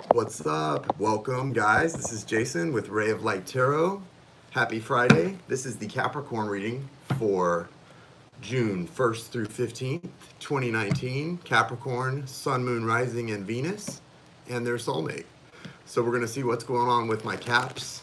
What's up? Welcome, guys. This is Jason with Ray of Light Tarot. Happy Friday. This is the Capricorn reading for June 1st through 15th, 2019. Capricorn, Sun, Moon, Rising, and Venus, and their soulmate. So we're going to see what's going on with my caps,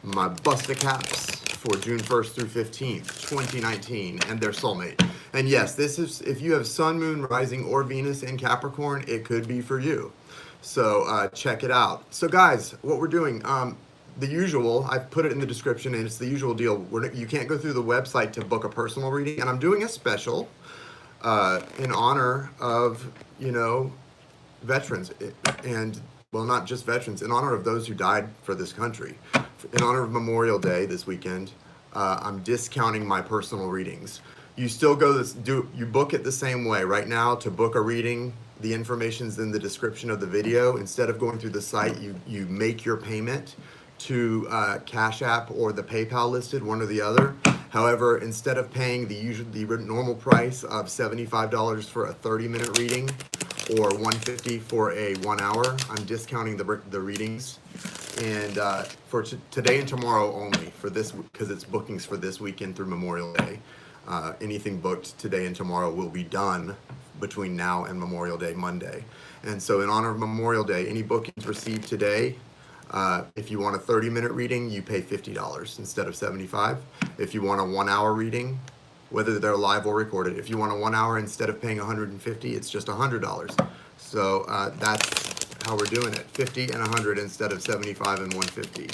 my Busta caps for June 1st through 15th, 2019, and their soulmate. And yes, this is, if you have Sun, Moon, Rising, or Venus in Capricorn, it could be for you. So check it out. So guys, what we're doing, the usual, I've put it in the description, and it's the usual deal. You can't go through the website to book a personal reading, and I'm doing a special in honor of, veterans, and, well, not just veterans, in honor of those who died for this country. In honor of Memorial Day this weekend, I'm discounting my personal readings. You still you book it the same way. Right now, to book a reading, the information's in the description of the video. Instead of going through the site, you make your payment to Cash App or the PayPal listed, one or the other. However, instead of paying the normal price of $75 for a 30-minute reading or $150 for a 1 hour, I'm discounting the readings. And for today and tomorrow only, for this, because it's bookings for this weekend through Memorial Day. Anything booked today and tomorrow will be done between now and Memorial Day, Monday. And so in honor of Memorial Day, any bookings received today, if you want a 30-minute reading, you pay $50 instead of $75. If you want a 1 hour reading, whether they're live or recorded, if you want a 1 hour, instead of paying $150, it's just $100. So that's how we're doing it, 50 and 100 instead of 75 and 150.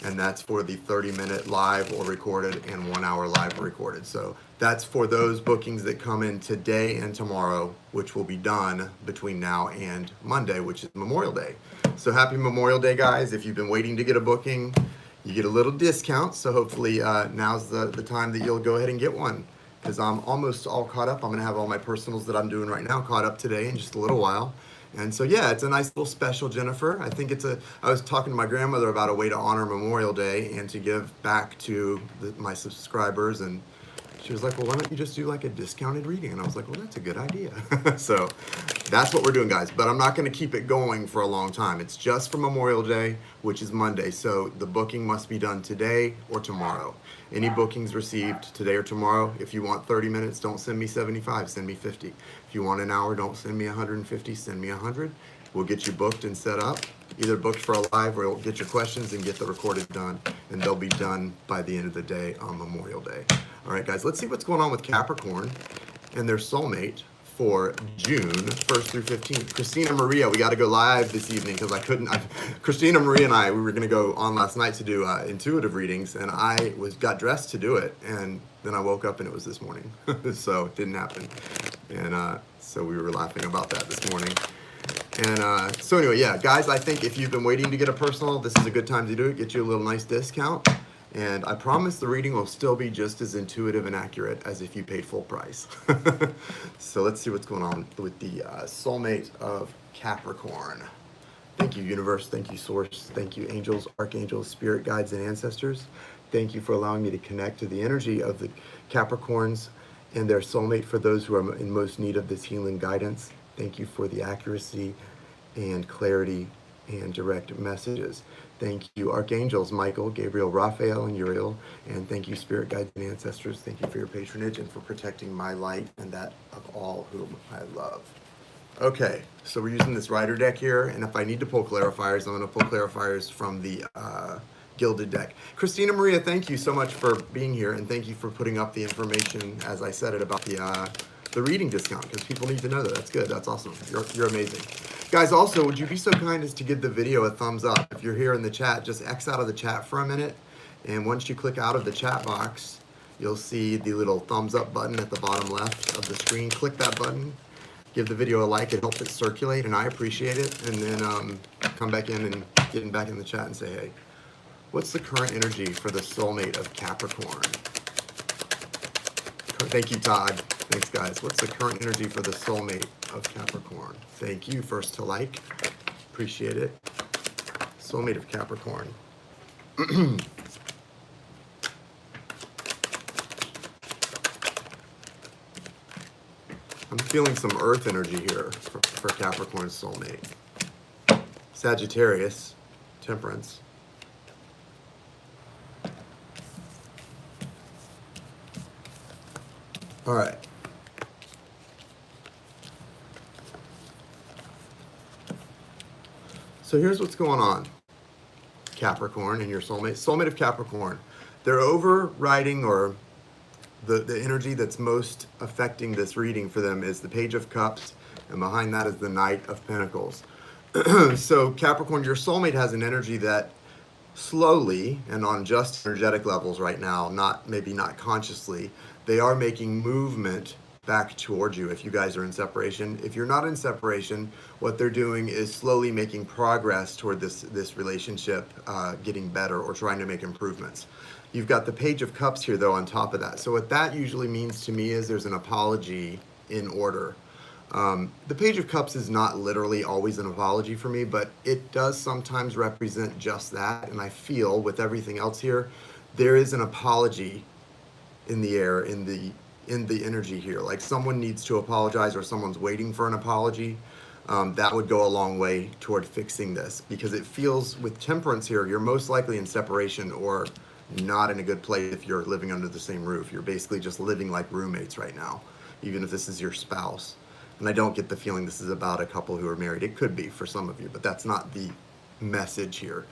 And that's for the 30-minute live or recorded and 1 hour live or recorded. So that's for those bookings that come in today and tomorrow, which will be done between now and Monday, which is Memorial Day. So happy Memorial Day, guys. If you've been waiting to get a booking, you get a little discount. So hopefully now's the time that you'll go ahead and get one, because I'm almost all caught up. I'm going to have all my personals that I'm doing right now caught up today in just a little while. And so, yeah, it's a nice little special, Jennifer. I think I was talking to my grandmother about a way to honor Memorial Day and to give back to my subscribers. And she was like, well, why don't you just do like a discounted reading? And I was like, well, that's a good idea. So that's what we're doing, guys. But I'm not going to keep it going for a long time. It's just for Memorial Day, which is Monday. So the booking must be done today or tomorrow. Any bookings received today or tomorrow, if you want 30 minutes, don't send me 75, send me 50. If you want an hour, don't send me 150, send me 100. We'll get you booked and set up, either booked for a live, or we'll get your questions and get the recorded done, and they'll be done by the end of the day on Memorial Day. All right, guys, let's see what's going on with Capricorn and their soulmate for June 1st through 15th. Christina Maria, we got to go live this evening because Christina Maria and I, we were going to go on last night to do intuitive readings, and I got dressed to do it, and then I woke up and it was this morning. So it didn't happen. And so we were laughing about that this morning. And so anyway, yeah, guys, I think if you've been waiting to get a personal, this is a good time to do it. Get you a little nice discount. And I promise the reading will still be just as intuitive and accurate as if you paid full price. So let's see what's going on with the soulmate of Capricorn. Thank you, universe. Thank you, source. Thank you, angels, archangels, spirit guides, and ancestors. Thank you for allowing me to connect to the energy of the Capricorns and their soulmate for those who are in most need of this healing guidance. Thank you for the accuracy and clarity and direct messages. Thank you, archangels, Michael, Gabriel, Raphael, and Uriel. And thank you, spirit guides and ancestors. Thank you for your patronage and for protecting my light and that of all whom I love. Okay, so we're using this rider deck here, and if I need to pull clarifiers, I'm going to pull clarifiers from the gilded deck. Christina Maria, thank you so much for being here, and thank you for putting up the information, as I said it, about the reading discount, because people need to know that. That's good. That's awesome. You're amazing. Guys, also, would you be so kind as to give the video a thumbs up? If you're here in the chat, just X out of the chat for a minute, and once you click out of the chat box, you'll see the little thumbs up button at the bottom left of the screen. Click that button. Give the video a like. It helps it circulate, and I appreciate it. And then come back in and get back in the chat and say, hey, what's the current energy for the soulmate of Capricorn? Thank you, Todd. Thanks, guys. What's the current energy for the soulmate of Capricorn? Thank you. First to like. Appreciate it. Soulmate of Capricorn. I'm feeling some earth energy here for Capricorn's soulmate. Sagittarius, Temperance. All right. So here's what's going on, Capricorn and your soulmate. Soulmate of Capricorn. They're overriding, or the energy that's most affecting this reading for them is the Page of Cups, and behind that is the Knight of Pentacles. So Capricorn, your soulmate has an energy that slowly and on just energetic levels right now, maybe not consciously, they are making movement back towards you if you guys are in separation. If you're not in separation, what they're doing is slowly making progress toward this relationship getting better, or trying to make improvements. You've got the Page of Cups here, though, on top of that. So what that usually means to me is there's an apology in order. The Page of Cups is not literally always an apology for me, but it does sometimes represent just that. And I feel with everything else here, there is an apology in the air, in the energy here. Like someone needs to apologize, or someone's waiting for an apology. That would go a long way toward fixing this, because it feels with Temperance here, you're most likely in separation or not in a good place if you're living under the same roof. You're basically just living like roommates right now, even if this is your spouse. And I don't get the feeling this is about a couple who are married. It could be for some of you, but that's not the message here.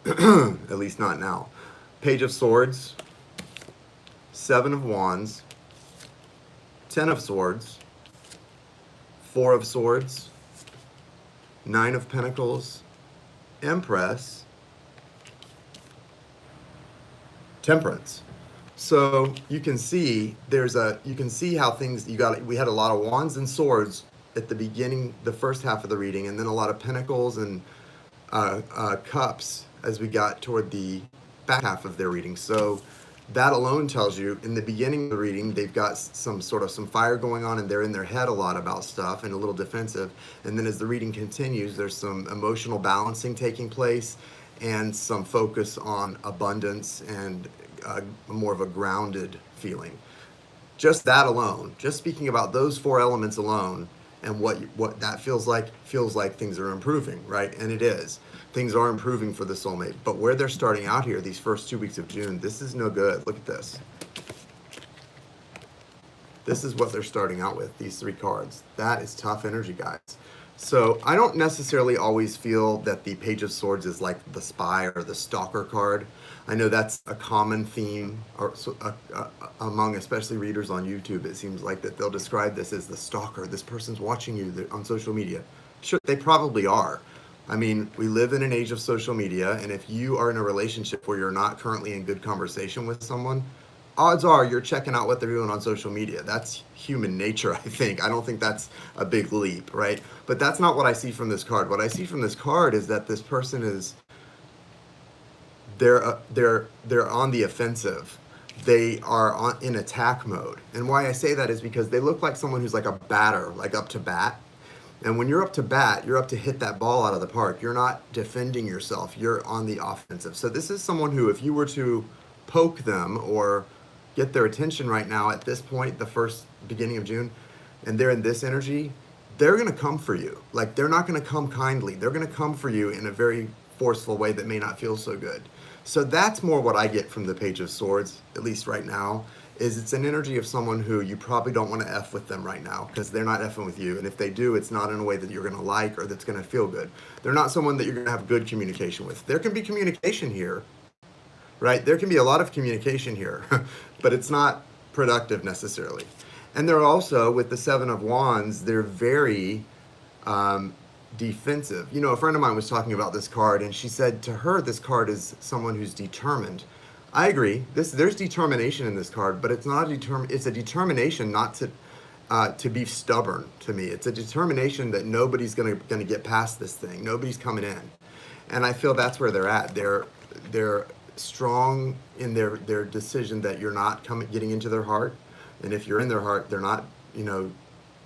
At least not now. Page of Swords, Seven of Wands, Ten of Swords, Four of Swords, Nine of Pentacles, Empress, Temperance. So you can see you can see how things, we had a lot of wands and swords at the beginning, the first half of the reading, and then a lot of pentacles and cups as we got toward the back half of their reading. So that alone tells you in the beginning of the reading, they've got some fire going on, and they're in their head a lot about stuff and a little defensive. And then as the reading continues, there's some emotional balancing taking place and some focus on abundance and more of a grounded feeling. Just that alone, just speaking about those four elements alone, and what that feels like things are improving, right? And it is. Things are improving for the soulmate. But where they're starting out here, these first 2 weeks of June, this is no good. Look at this. This is what they're starting out with, these three cards. That is tough energy, guys. So I don't necessarily always feel that the Page of Swords is like the spy or the stalker card. I know that's a common theme among especially readers on YouTube. It seems like that they'll describe this as the stalker. This person's watching you on social media. Sure, they probably are. I mean, we live in an age of social media, and if you are in a relationship where you're not currently in good conversation with someone, odds are you're checking out what they're doing on social media. That's human nature, I think. I don't think that's a big leap, right? But that's not what I see from this card. What I see from this card is that this person is, they're on the offensive. They are in attack mode. And why I say that is because they look like someone who's like a batter, like up to bat. And when you're up to bat, you're up to hit that ball out of the park. You're not defending yourself. You're on the offensive. So this is someone who, if you were to poke them or get their attention right now at this point, the first beginning of June, and they're in this energy, they're going to come for you. Like, they're not going to come kindly. They're going to come for you in a very forceful way that may not feel so good. So that's more what I get from the Page of Swords, at least right now, is it's an energy of someone who you probably don't want to F with them right now, because they're not Fing with you. And if they do, it's not in a way that you're going to like or that's going to feel good. They're not someone that you're going to have good communication with. There can be communication here, right? There can be a lot of communication here, but it's not productive necessarily. And they're also, with the Seven of Wands, they're very defensive. You know, a friend of mine was talking about this card, and she said to her, this card is someone who's determined. I agree. There's determination in this card, but it's not it's a determination not to be stubborn. To me, it's a determination that nobody's gonna get past this thing. Nobody's coming in, and I feel that's where they're at. They're strong in their decision that you're not getting into their heart, and if you're in their heart, they're not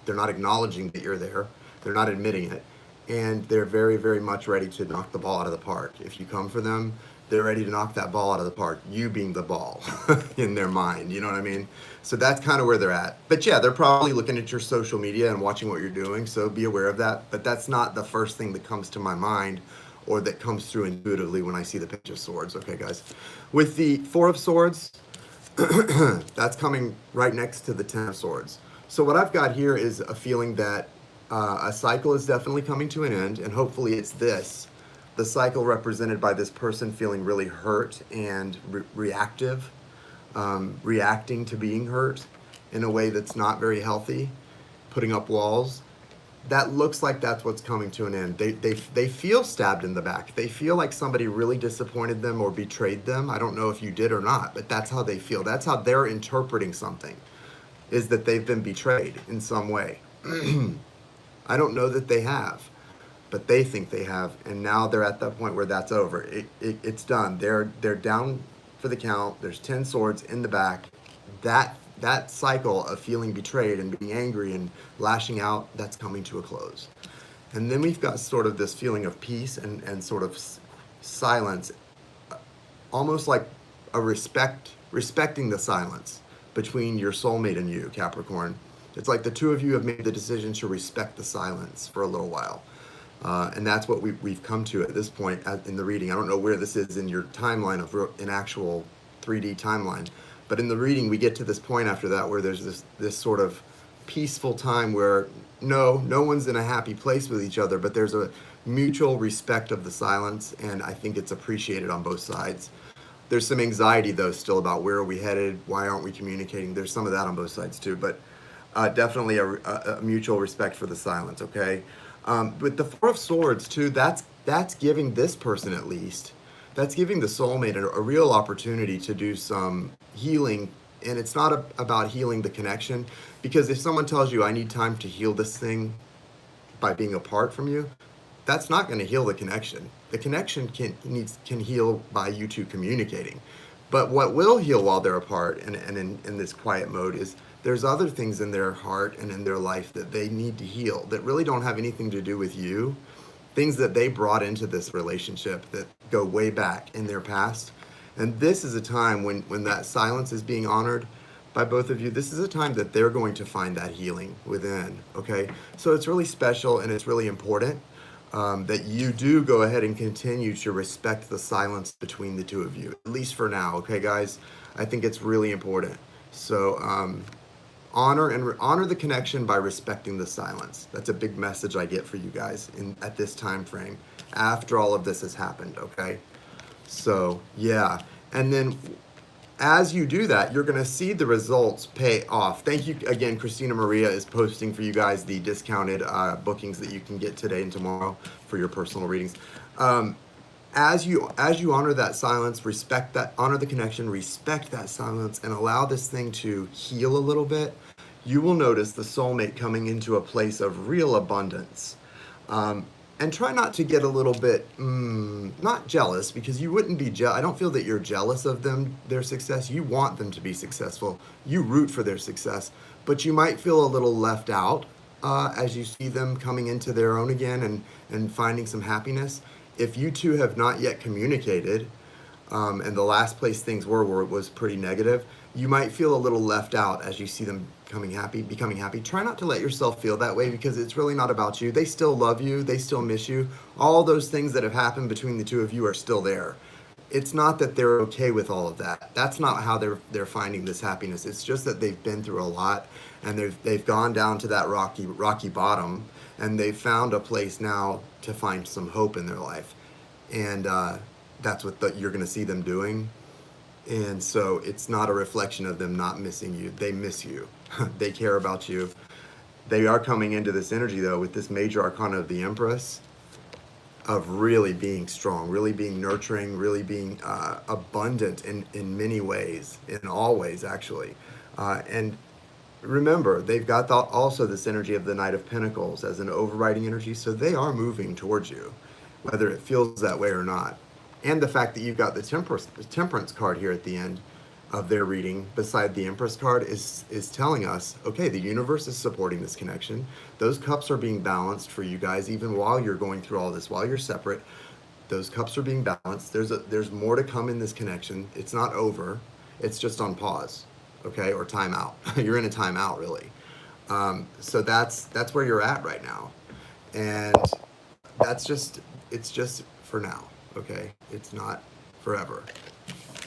acknowledging that you're there. They're not admitting it, and they're very, very much ready to knock the ball out of the park. If you come for them, they're ready to knock that ball out of the park, you being the ball in their mind, you know what I mean? So that's kind of where they're at. But yeah, they're probably looking at your social media and watching what you're doing, so be aware of that. But that's not the first thing that comes to my mind or that comes through intuitively when I see the Page of Swords. Okay, guys. With the Four of Swords, that's coming right next to the Ten of Swords. So what I've got here is a feeling that a cycle is definitely coming to an end, and hopefully it's this. The cycle represented by this person feeling really hurt and reactive, reacting to being hurt in a way that's not very healthy, putting up walls. That looks like that's what's coming to an end. They feel stabbed in the back. They feel like somebody really disappointed them or betrayed them. I don't know if you did or not, but that's how they feel. That's how they're interpreting something, is that they've been betrayed in some way. I don't know that they have, but they think they have, and now they're at that point where that's over. It's done. They're down for the count. There's 10 swords in the back. That cycle of feeling betrayed and being angry and lashing out, that's coming to a close. And then we've got sort of this feeling of peace and sort of silence, almost like a respecting the silence between your soulmate and you, Capricorn. It's like the two of you have made the decision to respect the silence for a little while. And that's what we've come to at this point in the reading. I don't know where this is in your timeline of an actual 3D timeline, but in the reading we get to this point after that where there's this sort of peaceful time where no one's in a happy place with each other, but there's a mutual respect of the silence, and I think it's appreciated on both sides. There's some anxiety though still about where are we headed, why aren't we communicating. There's some of that on both sides too, but definitely a mutual respect for the silence. Okay. With the Four of Swords too, that's giving this person at least, that's giving the soulmate a real opportunity to do some healing. And it's not about healing the connection, because if someone tells you I need time to heal this thing by being apart from you, that's not going to heal the connection. The connection can heal by you two communicating. But what will heal while they're apart and in this quiet mode is there's other things in their heart and in their life that they need to heal that really don't have anything to do with you. Things that they brought into this relationship that go way back in their past. And this is a time when that silence is being honored by both of you. This is a time that they're going to find that healing within, okay? So it's really special and it's really important that you do go ahead and continue to respect the silence between the two of you, at least for now, okay, guys? I think it's really important. So honor the connection by respecting the silence. That's a big message I get for you guys at this time frame after all of this has happened, okay? So yeah, and then as you do that, you're going to see the results pay off. Thank you again. Christina Maria is posting for you guys the discounted bookings that you can get today and tomorrow for your personal readings. As you honor that silence, respect that, honor the connection, respect that silence, and allow this thing to heal a little bit, you will notice the soulmate coming into a place of real abundance. And try not to get a little bit, not jealous, because you wouldn't be I don't feel that you're jealous of their success. You want them to be successful. You root for their success. But you might feel a little left out as you see them coming into their own again and finding some happiness. If you two have not yet communicated, and the last place things was pretty negative, you might feel a little left out as you see them becoming happy. Try not to let yourself feel that way, because it's really not about you. They still love you. They still miss you. All those things that have happened between the two of you are still there. It's not that they're okay with all of that. That's not how they're finding this happiness. It's just that they've been through a lot, and they've gone down to that rocky bottom, and they've found a place now to find some hope in their life. And that's what you're going to see them doing. And so it's not a reflection of them not missing you. They miss you. They care about you. They are coming into this energy, though, with this major arcana of the Empress, of really being strong, really being nurturing, really being abundant in many ways, in all ways, actually. And remember, they've got also this energy of the Knight of Pentacles as an overriding energy, so they are moving towards you, whether it feels that way or not. And the fact that you've got the Temperance card here at the end of their reading beside the Empress card is telling us, okay, the universe is supporting this connection. Those cups are being balanced for you guys, even while you're going through all this, while you're separate. those cups are being balanced. There's more to come in this connection. It's not over. It's just on pause, okay, or timeout. You're in a timeout, really. So that's where you're at right now, and it's just for now, okay? It's not forever.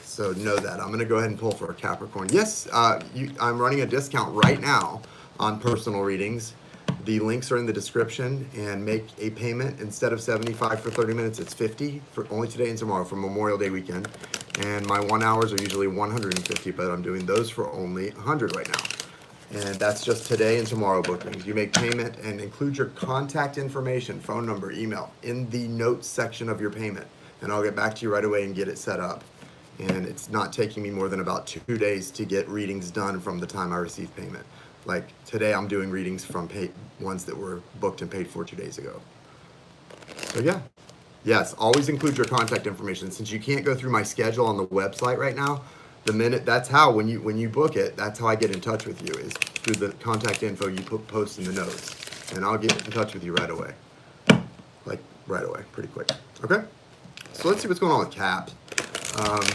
So know that. I'm going to go ahead and pull for a Capricorn. Yes, I'm running a discount right now on personal readings. The links are in the description, and make a payment. Instead of 75 for 30 minutes, it's 50 for only today and tomorrow for Memorial Day weekend. And my 1 hours are usually 150, but I'm doing those for only 100 right now. And that's just today and tomorrow bookings. You make payment and include your contact information, phone number, email, in the notes section of your payment. And I'll get back to you right away and get it set up. And it's not taking me more than about 2 days to get readings done from the time I receive payment. Like today, I'm doing readings from ones that were booked and paid for 2 days ago. So yeah, yes, always include your contact information. Since you can't go through my schedule on the website right now, that's how when you book it, that's how I get in touch with you, is through the contact info you post in the notes, and I'll get in touch with you right away, like right away, pretty quick. Okay, so let's see what's going on with Cap.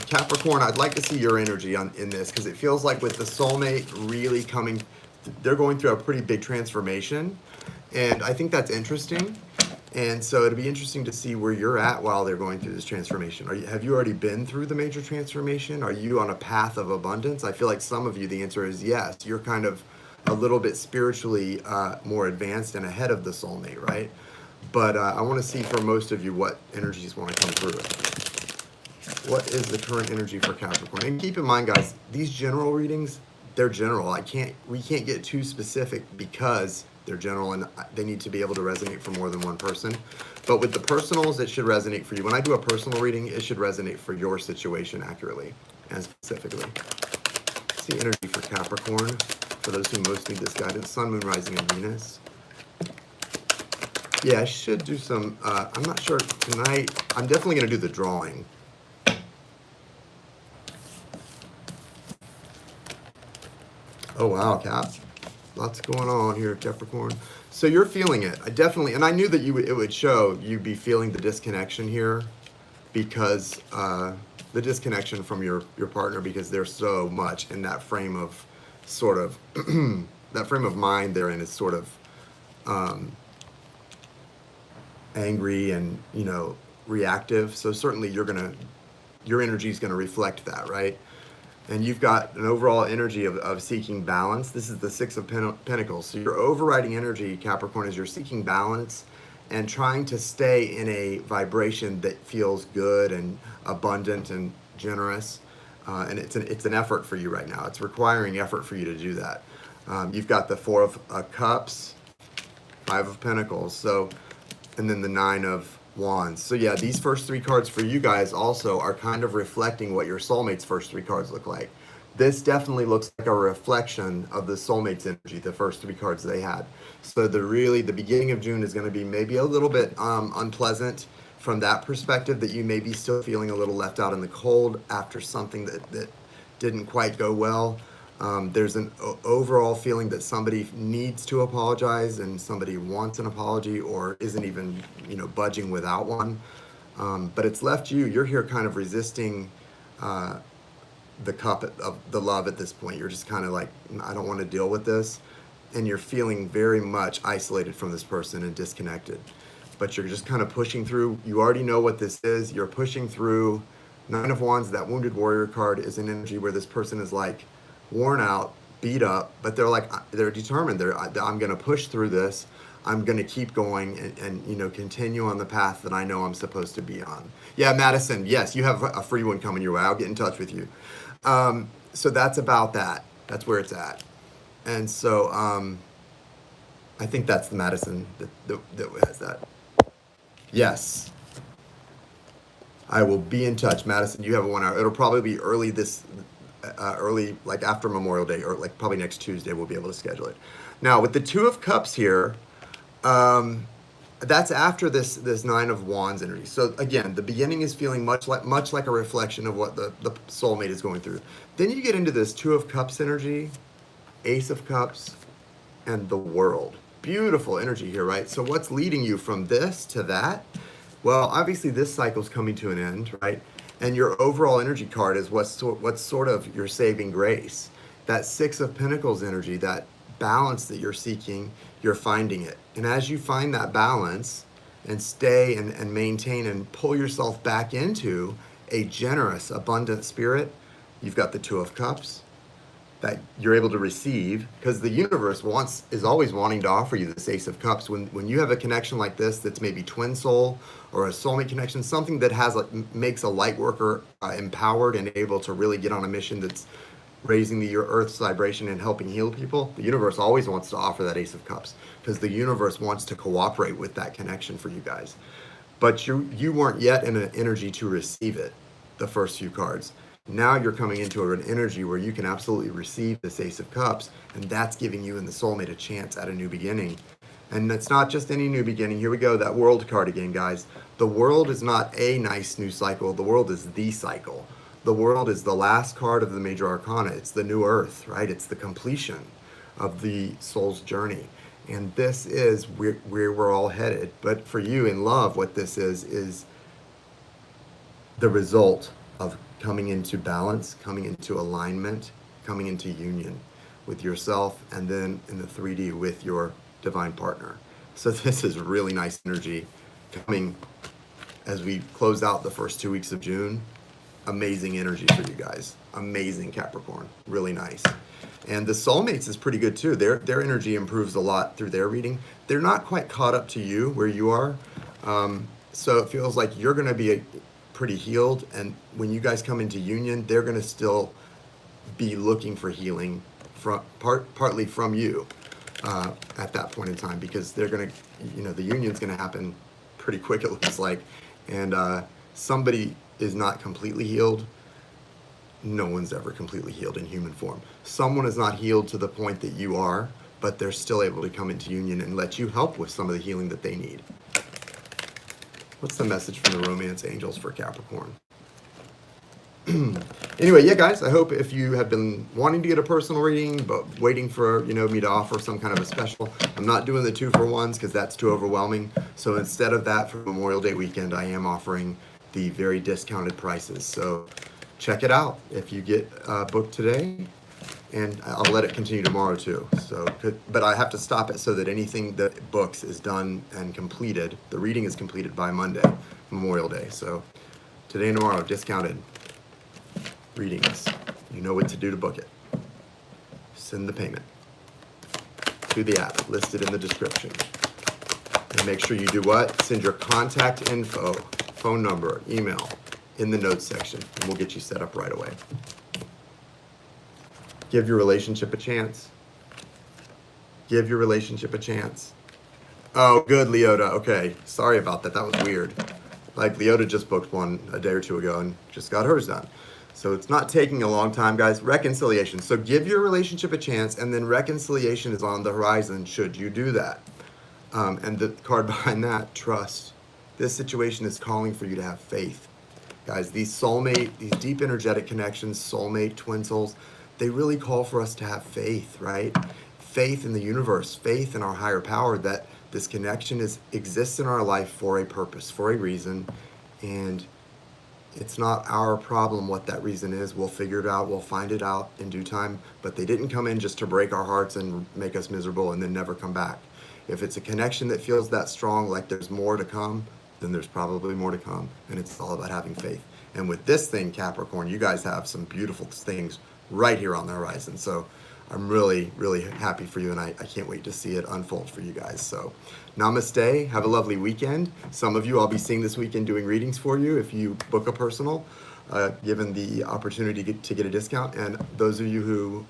Capricorn, I'd like to see your energy in this, because it feels like with the soulmate really coming, they're going through a pretty big transformation, and I think that's interesting. And so it'd be interesting to see where you're at while they're going through this transformation. Have you already been through the major transformation? Are you on a path of abundance? I feel like some of you, the answer is yes. You're kind of a little bit spiritually more advanced and ahead of the soulmate, right? But I want to see for most of you what energies want to come through. What is the current energy for Capricorn? And keep in mind, guys, these general readings, they're general. We can't get too specific because they're general and they need to be able to resonate for more than one person. But with the personals, it should resonate for you. When I do a personal reading, it should resonate for your situation accurately and specifically. Let's see energy for Capricorn, for those who most need this guidance. Sun, Moon, Rising, and Venus. Yeah, I should do some, I'm not sure tonight. I'm definitely going to do the drawing. Oh, wow, Cap. Lots going on here, Capricorn. So you're feeling it. And I knew that it would show you'd be feeling the disconnection here, because the disconnection from your partner, because they're so much in that frame of sort of, that frame of mind they're in is sort of angry and, reactive. So certainly your energy is going to reflect that, right? And you've got an overall energy of seeking balance. This is the Six of Pentacles. So your overriding energy, Capricorn, is you're seeking balance and trying to stay in a vibration that feels good and abundant and generous. And it's an effort for you right now. It's requiring effort for you to do that. You've got the Four of Cups, Five of Pentacles, and then the Nine of Wands. So yeah, these first three cards for you guys also are kind of reflecting what your soulmate's first three cards look like. This definitely looks like a reflection of the soulmate's energy, the first three cards they had. So the beginning of June is going to be maybe a little bit unpleasant from that perspective, that you may be still feeling a little left out in the cold after something that didn't quite go well. There's an overall feeling that somebody needs to apologize and somebody wants an apology or isn't even, budging without one. But it's left you're here kind of resisting the cup of the love at this point. You're just kind of like, I don't want to deal with this. And you're feeling very much isolated from this person and disconnected. But you're just kind of pushing through. You already know what this is. You're pushing through. Nine of Wands, that Wounded Warrior card, is an energy where this person is like, worn out, beat up, but they're determined. I'm going to push through this. I'm going to keep going and continue on the path that I know I'm supposed to be on. Yeah, Madison, yes, you have a free one coming your way. I'll get in touch with you. So that's about that. That's where it's at. And so I think that's the Madison that has that. Yes. I will be in touch. Madison, you have a 1 hour. It'll probably be early like after Memorial Day, or like probably next Tuesday, we'll be able to schedule it. Now with the Two of Cups here, that's after this Nine of Wands energy. So again, the beginning is feeling much like a reflection of what the soulmate is going through. Then you get into this Two of Cups energy, Ace of Cups, and the World. Beautiful energy here, right? So what's leading you from this to that? Well, obviously this cycle's coming to an end, right? And your overall energy card is what's sort of your saving grace. That Six of Pentacles energy, that balance that you're seeking, you're finding it. And as you find that balance and stay and maintain and pull yourself back into a generous, abundant spirit, you've got the Two of Cups that you're able to receive, because the universe is always wanting to offer you this Ace of Cups. When you have a connection like this, that's maybe twin soul or a soulmate connection, something that makes a light worker empowered and able to really get on a mission that's raising your Earth's vibration and helping heal people. The universe always wants to offer that Ace of Cups, because the universe wants to cooperate with that connection for you guys. But you weren't yet in an energy to receive it, the first few cards. Now you're coming into an energy where you can absolutely receive this Ace of Cups, and that's giving you and the soulmate a chance at a new beginning. And it's not just any new beginning. Here we go, that World card again, guys. The World is not a nice new cycle. The World is the cycle. The World is the last card of the major arcana. It's the new Earth, right? It's the completion of the soul's journey. And this is where we're all headed. But for you in love, what this is the result of coming into balance, coming into alignment, coming into union with yourself, and then in the 3D with your divine partner. So this is really nice energy coming as we close out the first 2 weeks of June. Amazing energy for you guys. Amazing Capricorn. Really nice. And the soulmates is pretty good too. Their energy improves a lot through their reading. They're not quite caught up to you where you are. So it feels like you're going to be pretty healed, and when you guys come into union, they're going to still be looking for healing from partly from you at that point in time, because they're going to, the union's going to happen pretty quick, it looks like, and somebody is not completely healed. No one's ever completely healed in human form. Someone is not healed to the point that you are, but they're still able to come into union and let you help with some of the healing that they need. What's the message from the romance angels for Capricorn? Anyway, yeah, guys, I hope if you have been wanting to get a personal reading, but waiting for, me to offer some kind of a special, I'm not doing the 2-for-1s because that's too overwhelming. So instead of that, for Memorial Day weekend, I am offering the very discounted prices. So check it out if you get booked today, and I'll let it continue tomorrow too. So, but I have to stop it so that anything that books is done and completed. The reading is completed by Monday, Memorial Day. So today and tomorrow, discounted readings. You know what to do to book it. Send the payment to the app listed in the description. And make sure you do what? Send your contact info, phone number, email in the notes section, and we'll get you set up right away. Give your relationship a chance. Give your relationship a chance. Oh, good, Leota. Okay, sorry about that. That was weird. Like, Leota just booked one a day or two ago and just got hers done. So it's not taking a long time, guys. Reconciliation. So give your relationship a chance, and then reconciliation is on the horizon should you do that. And the card behind that, trust. This situation is calling for you to have faith. Guys, these soulmate, these deep energetic connections, soulmate, twin souls, they really call for us to have faith, right? Faith in the universe, faith in our higher power, that this connection exists in our life for a purpose, for a reason, and it's not our problem what that reason is. We'll figure it out, we'll find it out in due time, but they didn't come in just to break our hearts and make us miserable and then never come back. If it's a connection that feels that strong, like there's more to come, then there's probably more to come, and it's all about having faith. And with this thing, Capricorn, you guys have some beautiful things right here on the horizon. So I'm really, really happy for you, and I can't wait to see it unfold for you guys. So namaste. Have a lovely weekend. Some of you I'll be seeing this weekend doing readings for you if you book a personal, given the opportunity to get a discount. And those of you who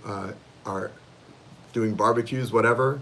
are doing barbecues, whatever,